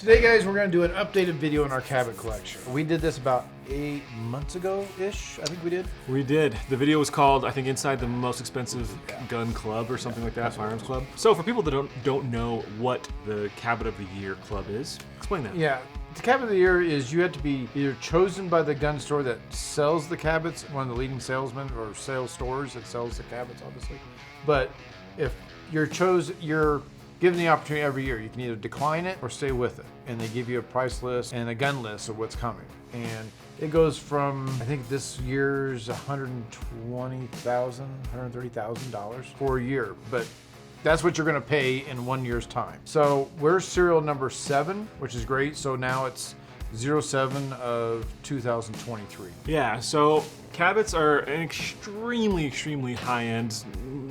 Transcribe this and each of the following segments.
Today, guys, we're going to do an updated video on our Cabot collection. We did this about 8 months ago-ish, I think we did. We did. The video was called, I think, Inside the Most Expensive Gun Club or something like that, Firearms Club. So for people that don't know what the Cabot of the Year Club is, explain that. Yeah. The Cabot of the Year is you have to be either chosen by the gun store that sells the Cabots, one of the leading salesmen or sales stores that sells the Cabots, obviously. But if you're chosen, you're given the opportunity every year. You can either decline it or stay with it. And they give you a price list and a gun list of what's coming. And it goes from, I think this year's $120,000, $130,000 for a year. But that's what you're gonna pay in 1 year's time. So we're serial number 7, which is great. So now it's 07 of 2023. Yeah, so Cabots are an extremely high-end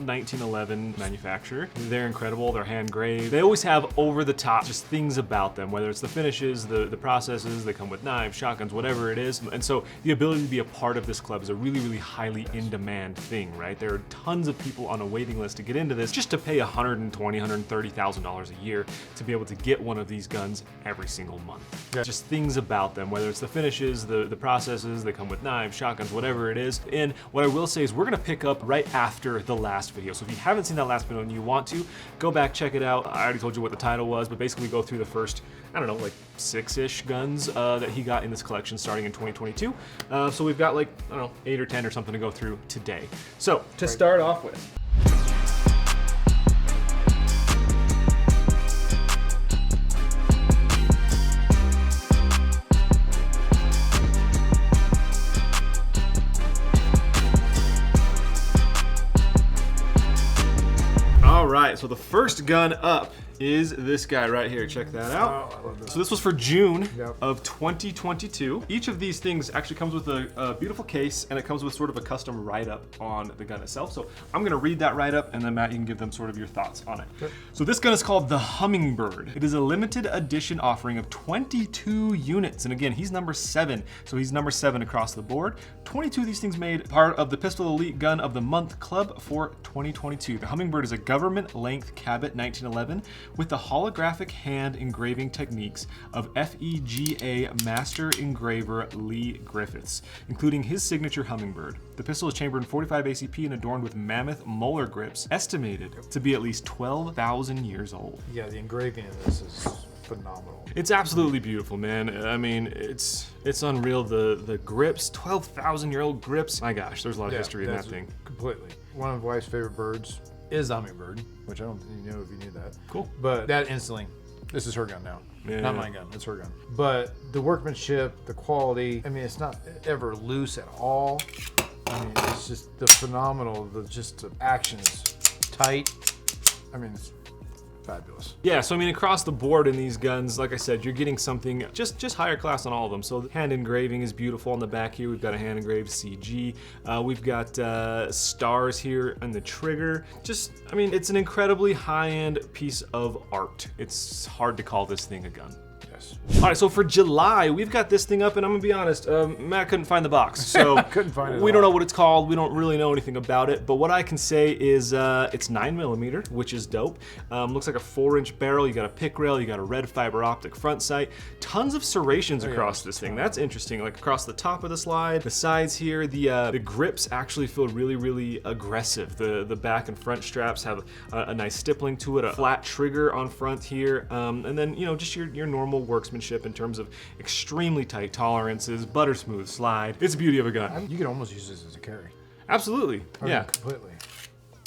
1911 manufacturer. They're incredible, they're hand-engraved. They always have over-the-top just things about them, whether it's the finishes, the processes, they come with knives, shotguns, whatever it is. And so the ability to be a part of this club is a really highly in-demand thing, right? There are tons of people on a waiting list to get into this just to pay $120,000, $130,000 a year to be able to get one of these guns every single month. Yeah. Just things about them, whether it's the finishes, the processes, they come with knives, shotguns, whatever it is. And what I will say is we're gonna pick up right after the last video. So if you haven't seen that last video and you want to, go back, check it out. I already told you what the title was, but basically we go through the first, I don't know, like 6-ish guns that he got in this collection starting in 2022. So we've got like, I don't know, 8 or 10 or something to go through today. So to start off with, all right, so the first gun up is this guy right here. Check that out. Oh, I love this. So this was for June Yep. of 2022. Each of these things actually comes with a beautiful case, and it comes with sort of a custom write-up on the gun itself. So I'm gonna read that write-up, and then Matt, you can give them sort of your thoughts on it. Sure. So this gun is called the Hummingbird. It is a limited edition offering of 22 units. And again, he's number 7, so he's number 7 across the board. 22 of these things made part of the Pistol Elite Gun of the Month Club for 2022. The Hummingbird is a government-length Cabot 1911 with the holographic hand engraving techniques of FEGA master engraver Lee Griffiths, including his signature Hummingbird. The pistol is chambered in 45 ACP and adorned with mammoth molar grips, estimated to be at least 12,000 years old. Yeah, the engraving of this is phenomenal. It's absolutely beautiful, man. I mean, it's unreal. The grips, 12,000-year-old grips. My gosh, there's a lot of history in that thing. Completely. One of wife's favorite birds is the hummingbird, which I don't know if you knew that. Cool. But that instantly, this is her gun now. Yeah. Not my gun, it's her gun. But the workmanship, the quality, I mean, it's not ever loose at all. I mean, it's just the phenomenal, the action is tight. I mean, it's fabulous. Yeah, so I mean, across the board in these guns, like I said, you're getting something just higher class on all of them. So the hand engraving is beautiful on the back here. We've got a hand engraved CG. We've got stars here on the trigger. I mean, it's an incredibly high-end piece of art. It's hard to call this thing a gun. Yes. All right, so for July, we've got this thing up, and I'm gonna be honest, Matt couldn't find the box, so Couldn't find it we at don't know all. what it's called. We don't really know anything about it, but what I can say is it's 9mm, which is dope. Looks like a 4-inch barrel. You got a pick rail. You got a red fiber optic front sight. Tons of serrations across this thing. That's interesting. Like across the top of the slide, the sides here, the grips actually feel really aggressive. The back and front straps have a nice stippling to it, a flat trigger on front here, and then just your normal workmanship in terms of extremely tight tolerances, butter smooth slide. It's the beauty of a gun. You could almost use this as a carry. Absolutely. I mean, Yeah. completely.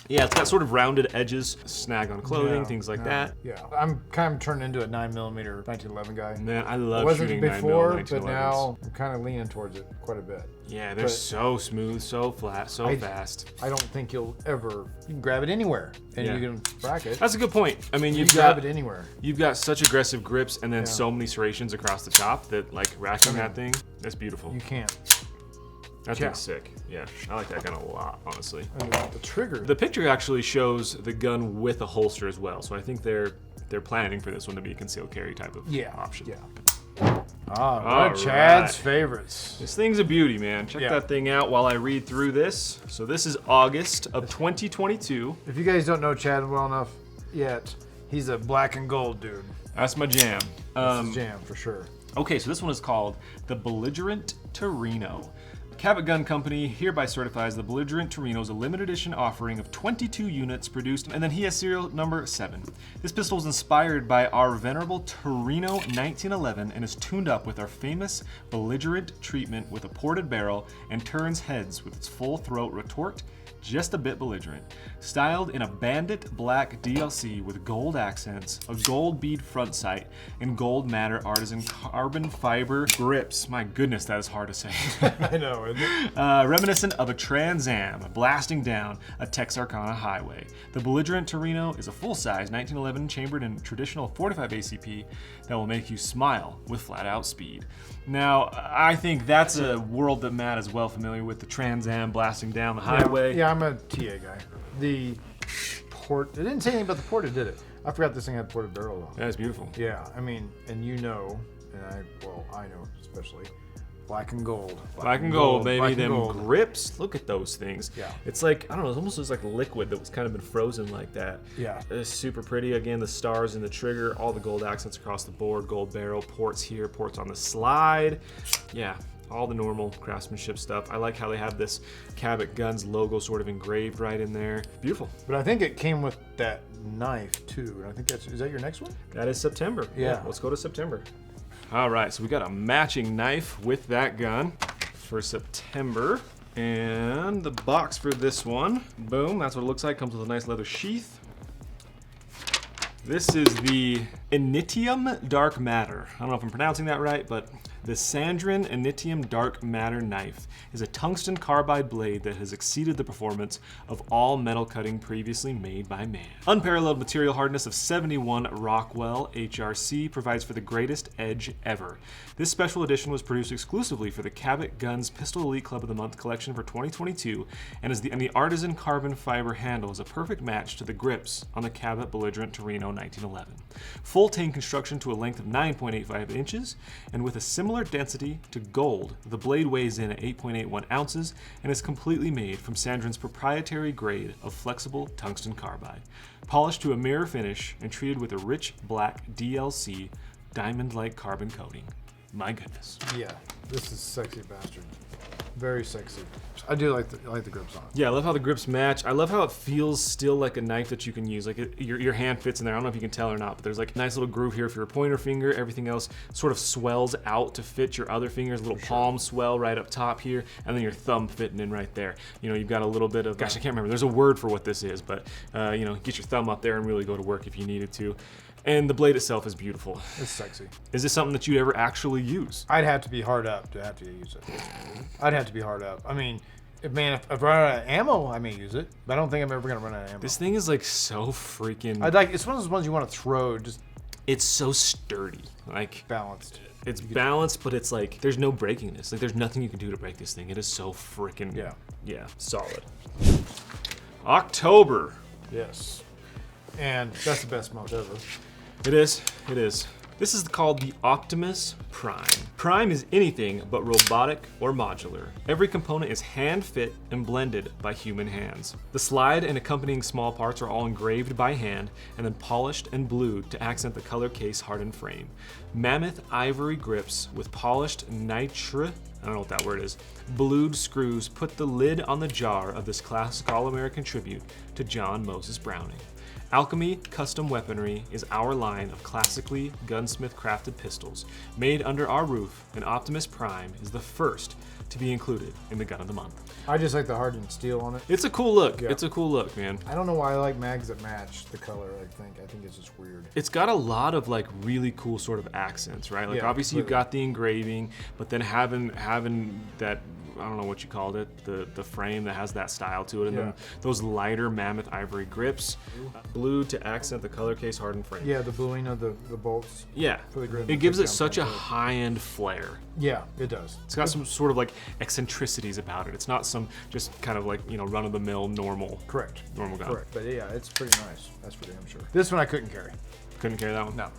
Yeah, it's got sort of rounded edges, snag on clothing, things like that. Yeah, I'm kind of turned into a 9mm 1911 guy. Man, I love Wasn't shooting before, 9mm but 1911s. now I'm kind of leaning towards it quite a bit. Yeah, they're but so smooth, so flat, so fast. I don't think you can grab it anywhere, and Yeah. you can rack it. That's a good point. I mean, You you've can grab got it anywhere. You've got such aggressive grips and then so many serrations across the top that like racking that thing, that's beautiful. You can't. That thing's sick. Yeah, I like that gun a lot, honestly. And the trigger. The picture actually shows the gun with a holster as well, so I think they're planning for this one to be a concealed carry type of option. Yeah. Ah, one All of Chad's right. favorites. This thing's a beauty, man. Check that thing out while I read through this. So this is August of 2022. If you guys don't know Chad well enough yet, he's a black and gold dude. That's my jam. This is jam for sure. Okay, so this one is called the Belligerent Torino. Cabot Gun Company hereby certifies the Belligerent Torino as a limited edition offering of 22 units produced, and then he has serial number 7. This pistol is inspired by our venerable Torino 1911 and is tuned up with our famous belligerent treatment with a ported barrel and turns heads with its full throat retort, just a bit belligerent. Styled in a bandit black DLC with gold accents, a gold bead front sight, and gold matter artisan carbon fiber grips. My goodness, that is hard to say. I know, isn't it? Reminiscent of a Trans Am blasting down a Texarkana highway. The Belligerent Torino is a full-size 1911 chambered in traditional 45 ACP that will make you smile with flat-out speed. Now, I think that's a world that Matt is well familiar with, the Trans Am blasting down the highway. Yeah, I'm a TA guy. The port, it didn't say anything about the ported, did it? I forgot this thing had ported barrel on it. That's beautiful. Yeah, I mean, and you know, and I know especially, black and gold. Black and gold, baby. Black and Them gold. grips, look at those things. Yeah. It's like, I don't know, it almost looks like liquid that was kind of been frozen like that. Yeah. It's super pretty. Again, the stars in the trigger, all the gold accents across the board, gold barrel, ports here, ports on the slide. Yeah, all the normal craftsmanship stuff. I like how they have this Cabot Guns logo sort of engraved right in there. Beautiful. But I think it came with that knife too. And I think is that your next one? That is September. Yeah. Let's go to September. All right, so we got a matching knife with that gun for September. And the box for this one, boom, that's what it looks like. Comes with a nice leather sheath. This is the Initium Dark Matter. I don't know if I'm pronouncing that right, but the Sandrin Initium Dark Matter knife is a tungsten carbide blade that has exceeded the performance of all metal cutting previously made by man. Unparalleled material hardness of 71 Rockwell HRC provides for the greatest edge ever. This special edition was produced exclusively for the Cabot Guns Pistol Elite Club of the Month collection for 2022, and the artisan carbon fiber handle is a perfect match to the grips on the Cabot Belligerent Torino 1911. Full tang construction to a length of 9.85 inches, and with a similar density to gold, the blade weighs in at 8.81 ounces and is completely made from Sandrin's proprietary grade of flexible tungsten carbide. Polished to a mirror finish and treated with a rich black DLC diamond-like carbon coating. My goodness. Yeah, this is sexy bastard. Very sexy. I do like the grips on it. Yeah, I love how the grips match. I love how it feels still like a knife that you can use. Like your hand fits in there. I don't know if you can tell or not, but there's like a nice little groove here for your pointer finger. Everything else sort of swells out to fit your other fingers. Little palm swell right up top here, and then your thumb fitting in right there. You know, you've got a little bit of, gosh, I can't remember. There's a word for what this is, but you know, get your thumb up there and really go to work if you needed to. And the blade itself is beautiful. It's sexy. Is this something that you'd ever actually use? I'd have to be hard up to have to use it. I'd have to be hard up. I mean, if I run out of ammo, I may use it, but I don't think I'm ever gonna run out of ammo. This thing is like so freaking. It's one of those ones you want to throw. Just it's so sturdy, like balanced. It's balanced, but it's like there's no breaking this. Like there's nothing you can do to break this thing. It is so freaking solid. October. Yes, and that's the best month ever. It is. It is. This is called the Optimus Prime. Prime is anything but robotic or modular. Every component is hand-fit and blended by human hands. The slide and accompanying small parts are all engraved by hand and then polished and blued to accent the color case hardened frame. Mammoth ivory grips with polished nitra, I don't know what that word is, blued screws put the lid on the jar of this classic all-American tribute to John Moses Browning. Alchemy Custom Weaponry is our line of classically gunsmith-crafted pistols. Made under our roof, an Optimus Prime is the first to be included in the Gun of the Month. I just like the hardened steel on it. It's a cool look. Yeah. It's a cool look, man. I don't know why I like mags that match the color. I think it's just weird. It's got a lot of like really cool sort of accents, right? Like obviously you've got the engraving, but then having that, I don't know what you called it, the frame that has that style to it, and then those lighter mammoth ivory grips, blue to accent the color case hardened frame. Yeah, the bluing of the bolts. Yeah, for the grip. It gives it such a high-end flair. Yeah, it does. It's got some sort of like eccentricities about it. It's not some just kind of like, you know, run-of-the-mill normal. Correct. Normal gun. Correct. But yeah, it's pretty nice. That's for damn sure. This one I couldn't carry. Couldn't carry that one? No.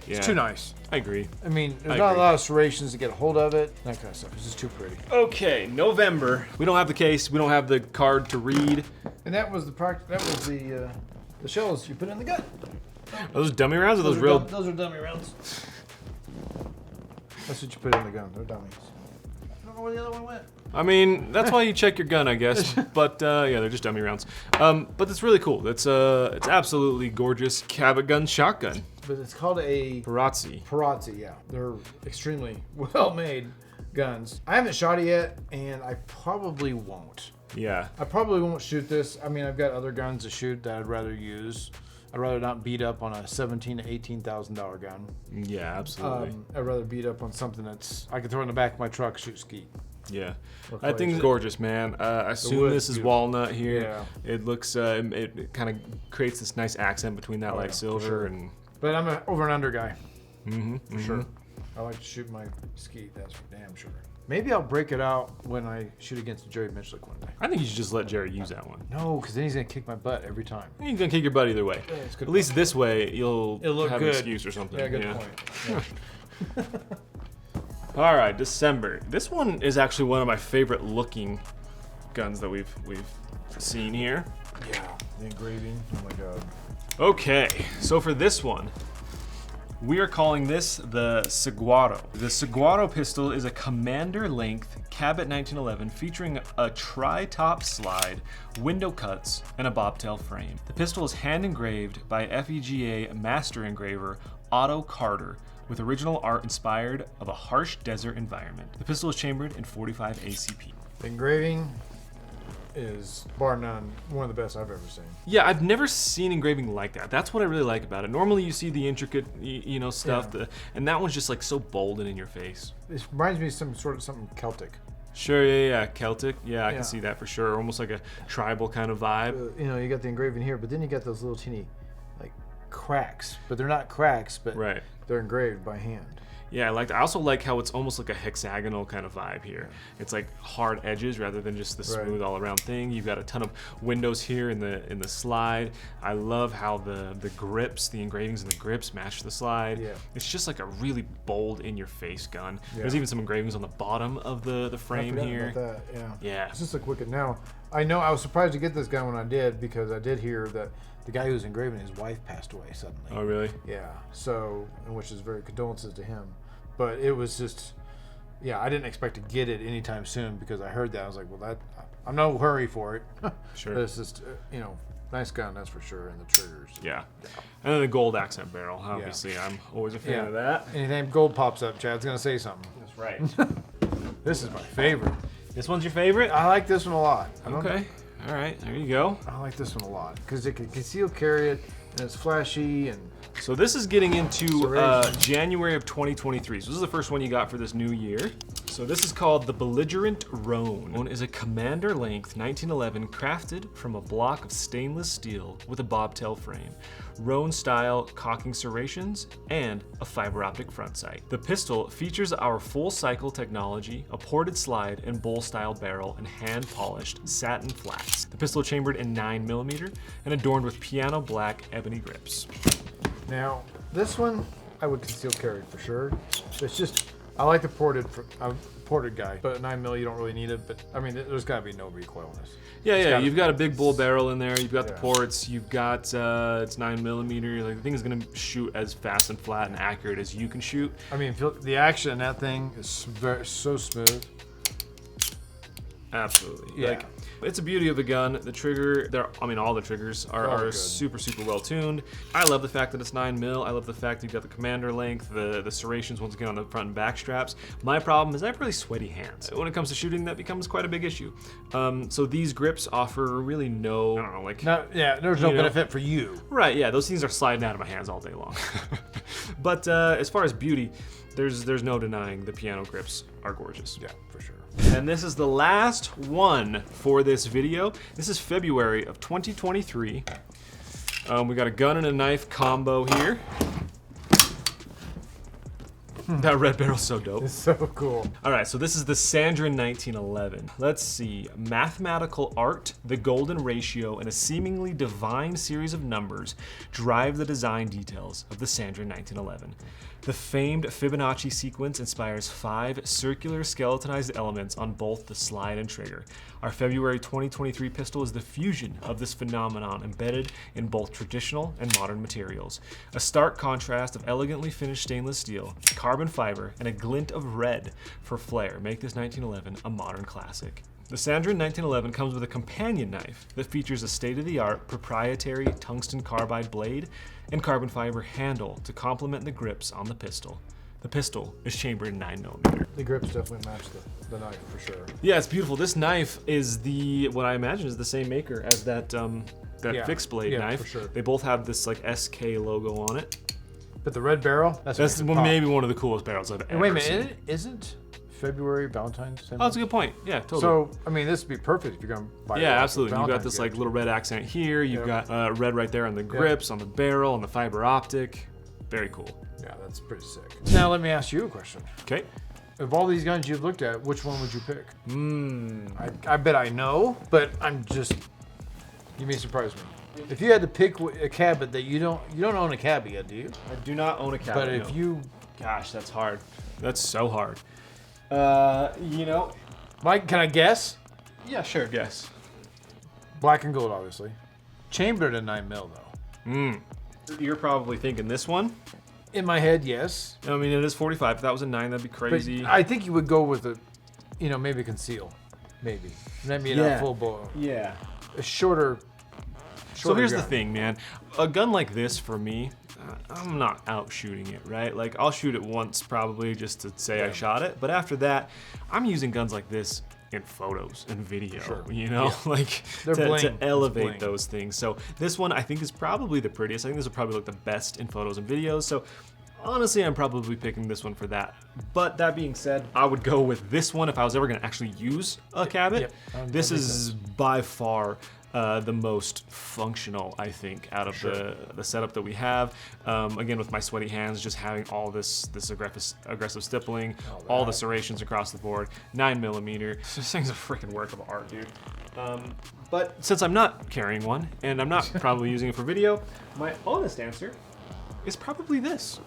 Yeah. It's too nice. I agree. I mean, there's not a lot of serrations to get a hold of it. That kind of stuff. It's just too pretty. Okay, November. We don't have the case. We don't have the card to read. And that was the shells you put in the gun. Are those dummy rounds or those real? Those are dummy rounds. That's what you put in the gun. They're dummies. I don't know where the other one went. I mean, that's why you check your gun, I guess. But yeah, they're just dummy rounds. But it's really cool. It's absolutely gorgeous Cabot gun shotgun. But it's called a Parazzi. Parazzi, yeah. They're extremely well made guns. I haven't shot it yet, and I probably won't. Yeah. I probably won't shoot this. I mean, I've got other guns to shoot that I'd rather use. I'd rather not beat up on a $17,000 to $18,000 gun. Yeah, absolutely. I'd rather beat up on something that's I can throw in the back of my truck, shoot skeet. Yeah, I think it's gorgeous, man. I assume this is walnut here. Yeah. It looks, it kind of creates this nice accent between that light silver sure. and. But I'm an over and under guy. For sure. I like to shoot my skeet. That's for damn sure. Maybe I'll break it out when I shoot against Jerry Mitchell one day. I think you should just let Jerry use that one. No, because then he's gonna kick my butt every time. He's gonna kick your butt either way. Yeah, it's good At least this way, you'll look have good. an excuse or something. Yeah, good point. Yeah. All right, December. This one is actually one of my favorite looking guns that we've seen here. Yeah, the engraving. Oh my god. Okay, so for this one, we are calling this the Saguaro. The Saguaro pistol is a commander-length Cabot 1911 featuring a tri-top slide, window cuts, and a bobtail frame. The pistol is hand-engraved by FEGA master engraver Otto Carter, with original art inspired of a harsh desert environment. The pistol is chambered in 45 ACP. The engraving is, bar none, one of the best I've ever seen. Yeah, I've never seen engraving like that. That's what I really like about it. Normally you see the intricate, stuff, Yeah. and that one's just like so bold and in your face. It reminds me of something Celtic. Sure, yeah, Celtic. Yeah, I Yeah. can see that for sure. Almost like a tribal kind of vibe. You got the engraving here, but then you got those little teeny, like, cracks. But they're not cracks, but Right. they're engraved by hand. Yeah, I also like how it's almost like a hexagonal kind of vibe here. It's like hard edges rather than just the smooth all around thing. You've got a ton of windows here in the slide. I love how the grips, the engravings and the grips match the slide. Yeah. It's just like a really bold in your face gun. Yeah. There's even some engravings on the bottom of the frame I forgot here. about that, yeah. Yeah. It's just like wicked. Now, I know I was surprised to get this gun when I did, because I did hear that the guy who was engraving, his wife passed away suddenly. Oh, really? Yeah. So, which is very condolences to him. But it was just, yeah, I didn't expect to get it anytime soon, because I heard that. I was like, well, I'm no hurry for it. Sure. But it's just, nice gun, that's for sure, and the triggers. Yeah. And then the gold accent barrel. Obviously, I'm always a fan of that. Anytime gold pops up, Chad's gonna say something. That's right. This is my favorite. This one's your favorite? I like this one a lot. Okay. All right. There you go. I like this one a lot because it can conceal carry it, and it's flashy, and So this is getting into Serration. January of 2023. So this is the first one you got for this new year. So this is called the Belligerent Roan. Roan is a commander-length 1911 crafted from a block of stainless steel with a bobtail frame, Roan-style cocking serrations, and a fiber optic front sight. The pistol features our full-cycle technology, a ported slide and bowl-style barrel, and hand-polished satin flats. The pistol chambered in 9mm and adorned with piano black ebony grips. now this one I would conceal carry for sure. It's just I like the ported guy, but 9mm you don't really need it. But I mean, there's got to be no recoil in this. Yeah, you've got a big bull barrel in there. You've got the Yeah. ports. You've got it's 9mm. Like the thing is gonna shoot as fast and flat and accurate as you can shoot. I mean, the action in that thing is so smooth. Absolutely. Yeah. Like, it's a beauty of the gun. The trigger, all the triggers are good. super well tuned. I love the fact that it's 9mm. I love the fact that you've got the commander length, the serrations once again on the front and back straps. My problem is I have really sweaty hands. When it comes to shooting, that becomes quite a big issue. So these grips offer really no, I don't know, like... There's no benefit for you. Right, yeah, those things are sliding out of my hands all day long. But as far as beauty, there's no denying the piano grips are gorgeous. Yeah, for sure. And this is the last one for this video. This is February of 2023. We got a gun and a knife combo here. That red barrel's so dope. It's so cool. All right, so this is the Sandrin 1911. Let's see. Mathematical art, the golden ratio, and a seemingly divine series of numbers drive the design details of the Sandrin 1911. The famed Fibonacci sequence inspires 5 circular skeletonized elements on both the slide and trigger. Our February 2023 pistol is the fusion of this phenomenon embedded in both traditional and modern materials. A stark contrast of elegantly finished stainless steel, carbon fiber, and a glint of red for flair make this 1911 a modern classic. The Sandrin 1911 comes with a companion knife that features a state-of-the-art proprietary tungsten carbide blade and carbon fiber handle to complement the grips on the pistol. The pistol is chambered in 9mm. The grips definitely match the knife for sure. Yeah, it's beautiful. This knife is what I imagine is the same maker as that fixed blade knife. For sure. They both have this like SK logo on it. But the red barrel, that's maybe one of the coolest barrels I've ever wait a minute, seen. it isn't February Valentine's Day? Oh, that's a good point. Yeah, totally. So, I mean, this would be perfect if you're going to buy it. Yeah, absolutely. You got Valentine's this gift. like little red accent here. You've got red right there on the grips, on the barrel, on the fiber optic. Very cool. Yeah, that's pretty sick. Now let me ask you a question. Okay. Of all these guns you've looked at, which one would you pick? I bet I know, but you may surprise me. If you had to pick a Cabot that you don't own a Cabot yet, do you? I do not own a Cabot. But if you, gosh, that's hard. That's so hard. Mike, can I guess? Yeah, sure, guess. Black and gold, obviously. Chambered at 9mm though. You're probably thinking this one. In my head, yes. I mean, it is 45. If that was a 9, that'd be crazy. But I think you would go with maybe conceal, maybe. Maybe not full blow. Yeah. A shorter. So here's gun. the thing, man. A gun like this, for me, I'm not out shooting it, right? Like, I'll shoot it once probably just to say I shot it. But after that, I'm using guns like this in photos and video, like to elevate those things. So this one I think is probably the prettiest. I think this will probably look the best in photos and videos. So honestly, I'm probably picking this one for that. But that being said, I would go with this one if I was ever going to actually use a Cabot. This is by far the most functional, I think, out of the setup that we have. Again, with my sweaty hands, just having all this aggressive stippling, all the serrations across the board, 9mm. This thing's a freaking work of art, dude. But since I'm not carrying one, and I'm not probably using it for video, my honest answer is probably this.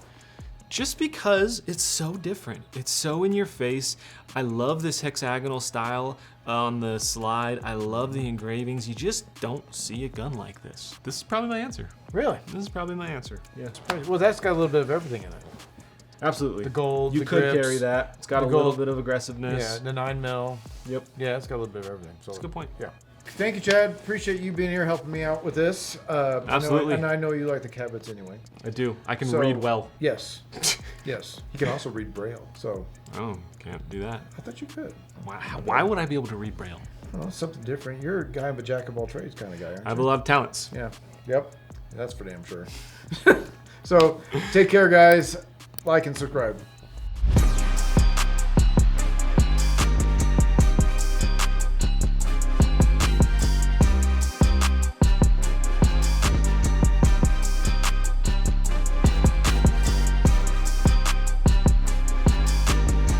Just because it's so different. It's so in your face. I love this hexagonal style on the slide. I love the engravings. You just don't see a gun like this. This is probably my answer. Really? This is probably my answer. Yeah. It's pretty, well, that's got a little bit of everything in it. Absolutely. The gold, you the could grips, carry that. It's got a little bit of aggressiveness. Yeah, the 9mm. Yep. Yeah, it's got a little bit of everything. So, That's a good point. Yeah. Thank you, Chad. Appreciate you being here helping me out with this. Absolutely. And I know you like the Cabots anyway. I do. I can read well. Yes. Yes. You can also read Braille. So. Oh, can't do that. I thought you could. Why would I be able to read Braille? Well, something different. You're a guy of a jack of all trades kind of guy, aren't you? I have a lot of talents. Yeah. Yep. That's for damn sure. So, take care, guys. Like and subscribe.